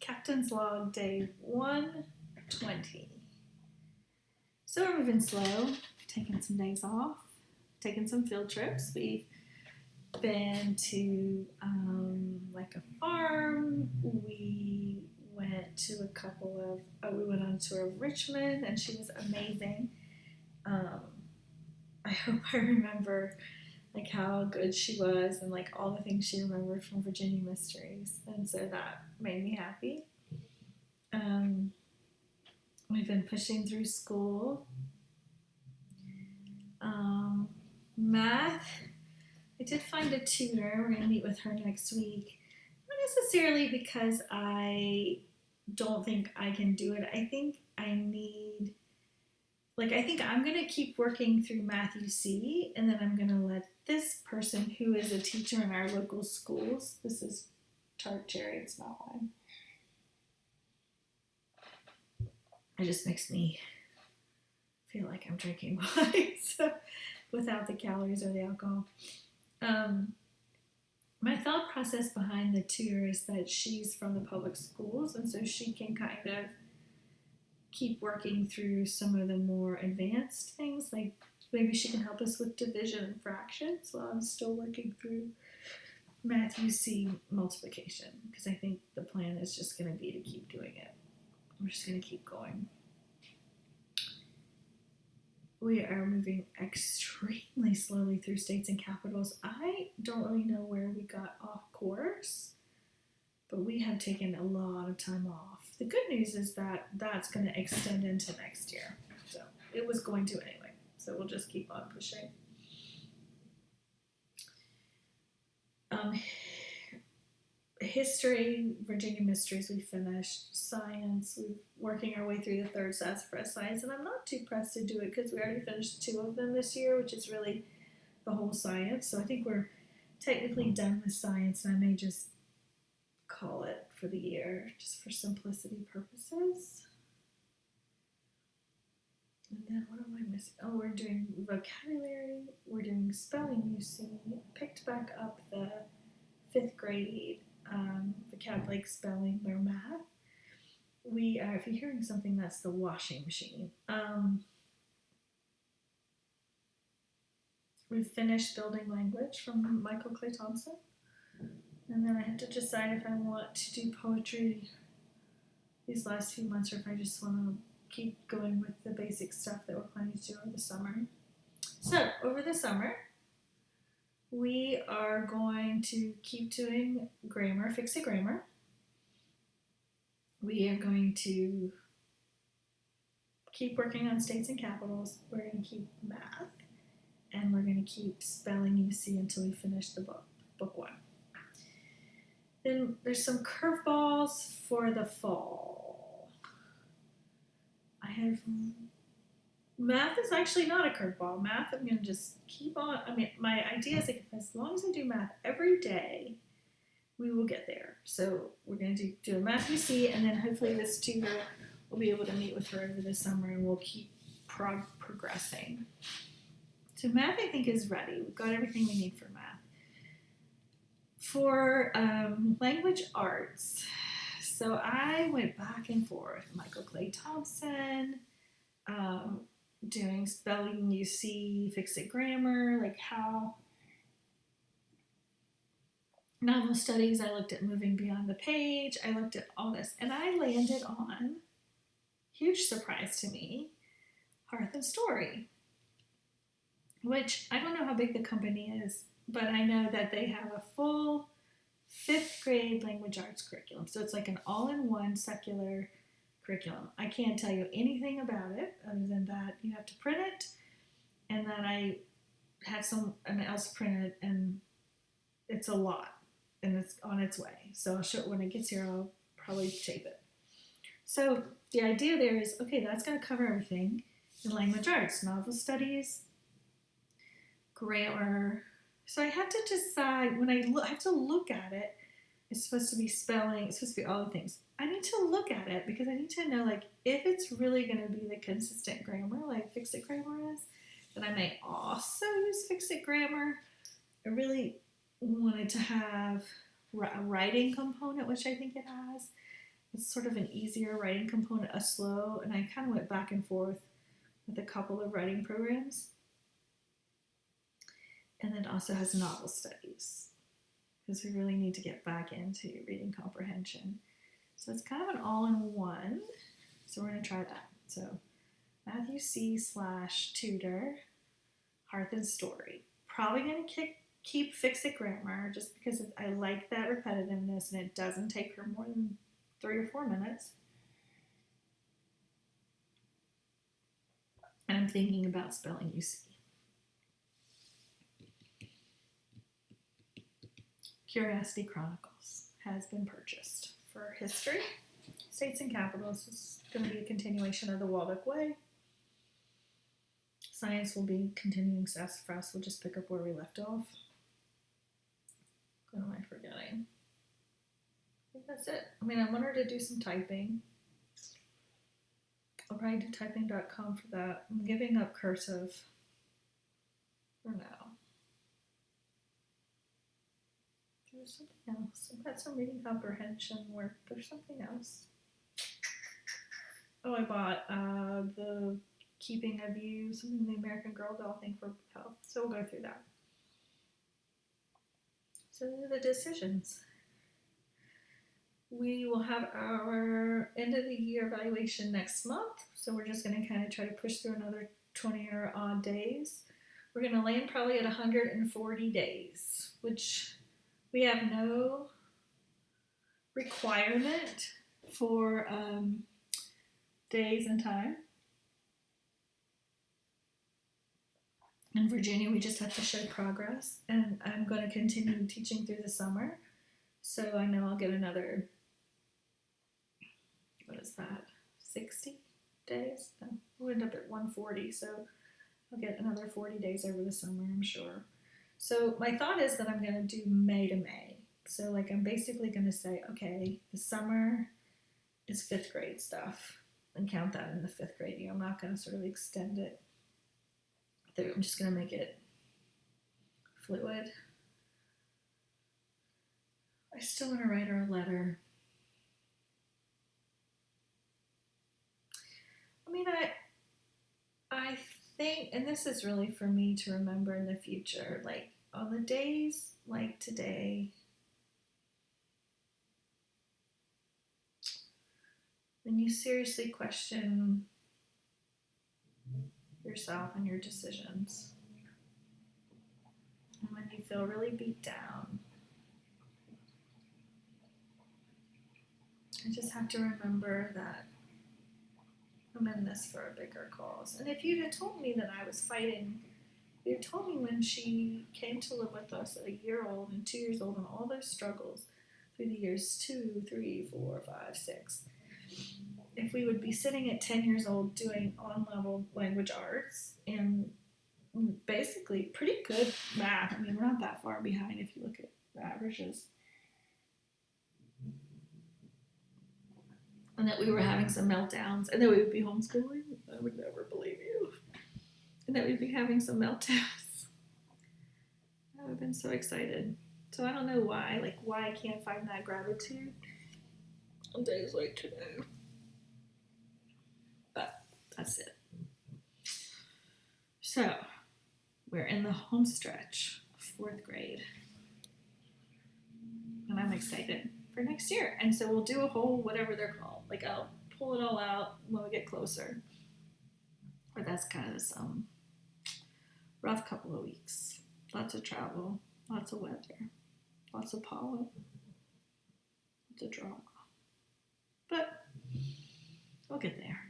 Captain's Log Day 120. So we're moving slow, taking some days off, taking some field trips. We've been to like a farm. We went to a couple of, we went on a tour of Richmond and she was amazing. I hope I remember like how good she was and like all the things she remembered from Virginia Mysteries, and so that made me happy. We've been pushing through school. Math, I did find a tutor. We're going to meet with her next week. Not necessarily because I don't think I can do it. I think I need, I think I'm going to keep working through Math UC, and then I'm going to let this person who is a teacher in our local schools, this is tart cherry, it's not wine. It just makes me feel like I'm drinking wine, so without the calories or the alcohol. My thought process behind the tutor is that she's from the public schools, and so she can kind of keep working through some of the more advanced things, like maybe she can help us with division and fractions while I'm still working through Math UC multiplication, because I think the plan is just going to be to keep doing it. We're just going to keep going. We are moving extremely slowly through states and capitals. I don't really know where we got off course, but we have taken a lot of time off. The good news is that that's going to extend into next year. So it was going to anyway. So we'll just keep on pushing. History, Virginia Mysteries, we finished. Science, we're working our way through the third sassafras science, and I'm not too pressed to do it because we already finished 2 of them this year, which is really the whole science. So I think we're technically done with science, and I may just call it for the year, just for simplicity purposes. And then what am I missing? Oh, we're doing vocabulary, we're doing spelling UC, picked back up the 5th grade vocab, like spelling or math. We are, if you're hearing something, that's the washing machine. We've finished building language from Michael Clay Thompson. And then I have to decide if I want to do poetry these last few months or if I just want to keep going with the basic stuff that we're planning to do over the summer. So, over the summer, we are going to keep doing grammar, fix-it grammar. We are going to keep working on states and capitals. We're going to keep math, and we're going to keep spelling UC until we finish the book 1. Then there's some curveballs for the fall. Math is actually not a curveball. Math, I'm going to just keep on. I mean, my idea is like as long as I do math every day, we will get there. So we're going to do a math UC, and then hopefully this tutor will be able to meet with her over the summer, and we'll keep progressing. So math, I think, is ready. We've got everything we need for math. For language arts, so I went back and forth. Michael Clay Thompson, doing spelling UC, fix-it grammar, like how novel studies, I looked at moving beyond the page, I looked at all this, and I landed on, huge surprise to me, Hearth and Story, which I don't know how big the company is, but I know that they have a full 5th grade language arts curriculum. So it's like an all-in-one secular curriculum. I can't tell you anything about it other than that you have to print it, and then I had someone else print it, and it's a lot, and it's on its way. So I'll show it when it gets here. I'll probably tape it. So the idea there is, okay, that's going to cover everything in language arts, novel studies, grammar. So I have to decide, when I have to look at it, it's supposed to be spelling, it's supposed to be all the things. I need to look at it because I need to know, like, if it's really going to be the consistent grammar, like fix-it grammar is, then I may also use fix-it grammar. I really wanted to have a writing component, which I think it has, It's sort of an easier writing component, a slow, and I kind of went back and forth with a couple of writing programs. And it also has novel studies because we really need to get back into reading comprehension. So it's kind of an all-in-one. So we're going to try that. So Matthew C. / tutor, Hearth and Story. Probably going to keep Fix-It Grammar just because I like that repetitiveness and it doesn't take her more than 3 or 4 minutes. And I'm thinking about spelling UC. Curiosity Chronicles has been purchased for history. States and Capitals is going to be a continuation of the Waldock Way. Science will be continuing Sassafras. We'll just pick up where we left off. What am I forgetting? I think that's it. I mean, I want her to do some typing. I'll probably do typing.com for that. I'm giving up cursive for now. There's something else. I've got some reading comprehension work. There's something else. Oh, I bought the Keeping of You, something the American Girl doll thing for health. So we'll go through that. So these are the decisions. We will have our end of the year evaluation next month. So we're just going to kind of try to push through another 20 or odd days. We're going to land probably at 140 days, which we have no requirement for days and time. In Virginia, we just have to show progress, and I'm going to continue teaching through the summer. So I know I'll get another, 60 days? No, we'll end up at 140, so I'll get another 40 days over the summer, I'm sure. So my thought is that I'm going to do May to May. So like I'm basically going to say, okay, the summer is 5th grade stuff and count that in the 5th grade year. I'm not going to sort of extend it through. I'm just going to make it fluid. I still want to write her a letter. I mean, I think, and this is really for me to remember in the future, like on the days like today, when you seriously question yourself and your decisions, and when you feel really beat down, I just have to remember that I'm in this for a bigger cause. And if you'd have told me that I was fighting, you told me when she came to live with us at 1 year old and 2 years old and all those struggles through the years 2, 3, 4, 5, 6, if we would be sitting at 10 years old doing on-level language arts and basically pretty good math. I mean, we're not that far behind if you look at the averages. And that we were having some meltdowns and that we would be homeschooling, I would never believe you. And that we'd be having some meltdowns. I would have been so excited. So I don't know why I can't find that gratitude on days like today. But that's it. So we're in the home stretch of 4th grade. And I'm excited for next year. And so we'll do a whole whatever they're called. Like I'll pull it all out when we get closer. But that's kind of this rough couple of weeks. Lots of travel, lots of weather, lots of pollen, lots of drama. But we'll get there.